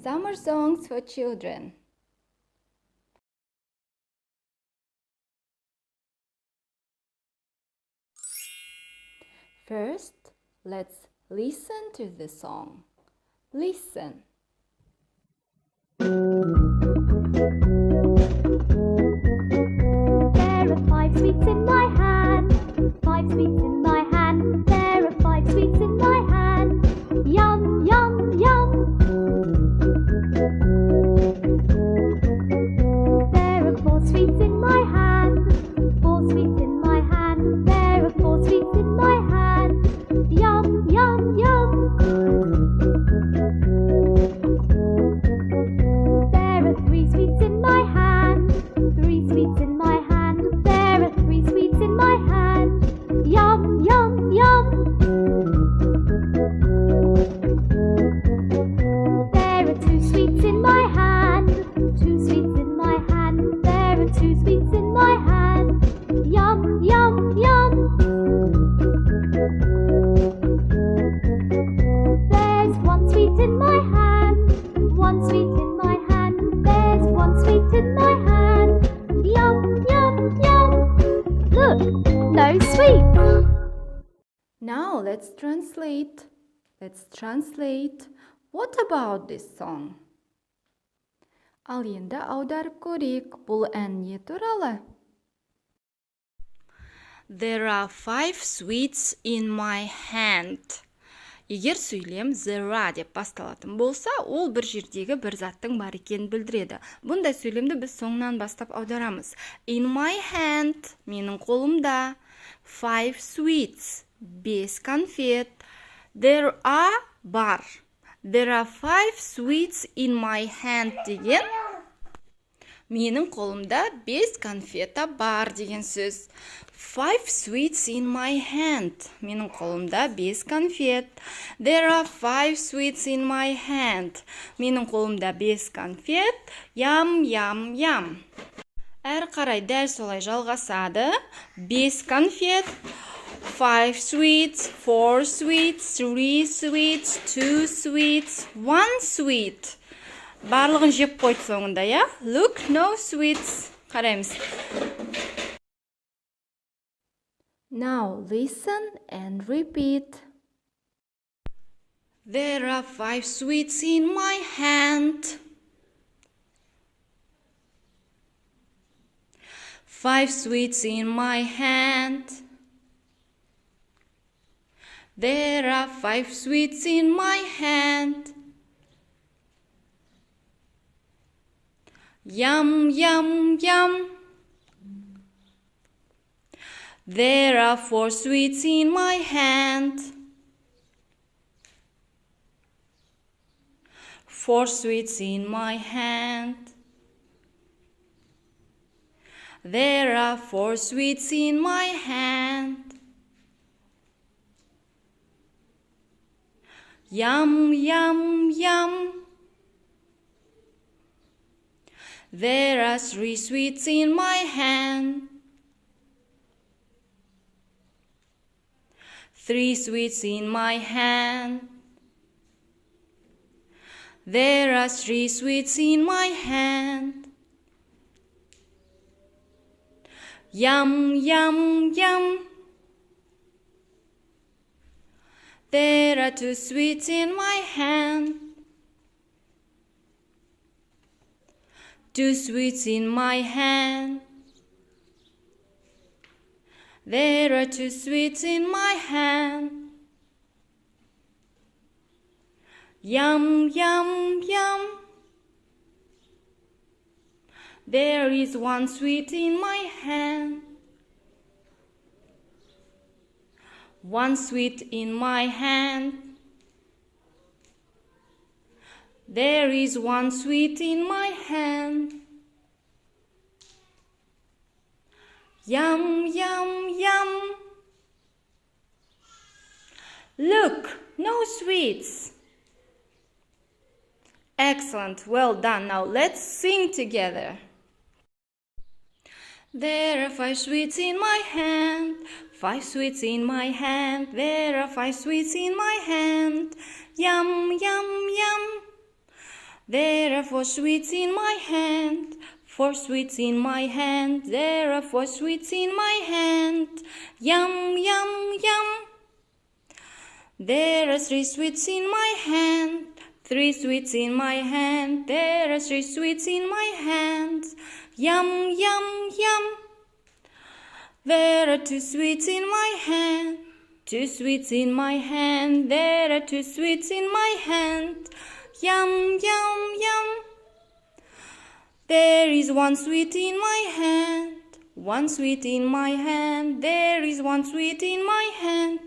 Summer songs for children. First, let's listen to the song. Listen. There are 5 sweets in my hand, 5 sweets in my hand. There are 5 sweets in my hand. Yum, yum, yum. There are 4 sweets in my hand, 4 sweets in my hand. There are 4 sweets in my hand. Yum, yum, yum. There are 3 sweets in my hand, 3 sweets in my hand. There are 3 sweets in my hand. Yum, yum, yum. There are 2 sweets in my hand, 2 sweets in my hand. There are 2 sweets in my hand. Yum, yum, yum. There's 1 sweet in my hand, 1 sweet in my hand. There's 1 sweet in my hand. Yum, yum, yum. Look, no sweets. Now let's translate. What about this song? Ал енді аударып көрейік. Бұл ән не туралы? There are 5 sweets in my hand. Егер сөйлем there are деп басталатын болса, ол бір жердегі бір заттың бар екенін білдіреді. Бұндай сөйлемді біз соңынан бастап аударамыз. In my hand, менің қолымда. 5 sweets, 5 конфет. There are бар. There are 5 sweets in my hand деген менің қолымда 5 конфета бар деген сөз. 5 sweets in my hand. Менің қолымда 5 конфет. There are 5 sweets in my hand. Менің қолымда 5 конфет. Ям, ям, ям. Әрі қарай дәл солай жалғасады. 5 конфет. 5 sweets, 4 sweets, 3 sweets, 2 sweets, 1 sweet. Барлығын жеп қойды соңында, я? Look, no sweets. Қараймыз. Now listen and repeat. There are 5 sweets in my hand. 5 sweets in my hand. There are 5 sweets in my hand. Yum, yum, yum. There are 4 sweets in my hand. 4 sweets in my hand. There are 4 sweets in my hand. Yum, yum, yum. There are 3 sweets in my hand. 3 sweets in my hand. There are 3 sweets in my hand. Yum, yum, yum. There are 2 sweets in my hand. 2 sweets in my hand. There are 2 sweets in my hand. Yum, yum, yum. There is 1 sweet in my hand. 1 sweet in my hand. There is 1 sweet in my hand. Yum, yum, yum. Look, no sweets. Excellent, well done. Now let's sing together. There are 5 sweets in my hand. 5 sweets in my hand. There are 5 sweets in my hand. Yum, yum, yum. There are 4 sweets in my hand. 4 sweets in my hand. There are 4 sweets in my hand. Yum, yum, yum. There are 3 sweets in my hand. 3 sweets in my hand. There are 3 sweets in my hand. Yum, yum, yum. There are 2 sweets in my hand. 2 sweets in my hand. There are 2 sweets in my hand. Yum, yum, yum. There is 1 sweet in my hand. 1 sweet in my hand. There is 1 sweet in my hand.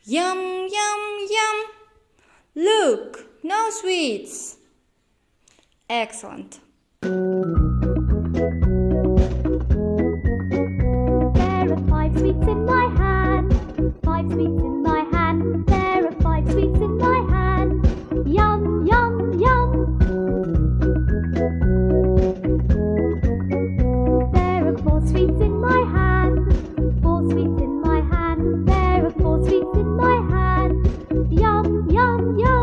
Yum, yum, yum. Look, no sweets. Excellent. There are 5 sweets in my hand. 5 sweets in my hand. There are 5 sweets in my hand. Yum, yum, yum. There are 4 sweets in my hand. 4 sweets in my hand. There are 4 sweets in my hand. Yum, yum, yum.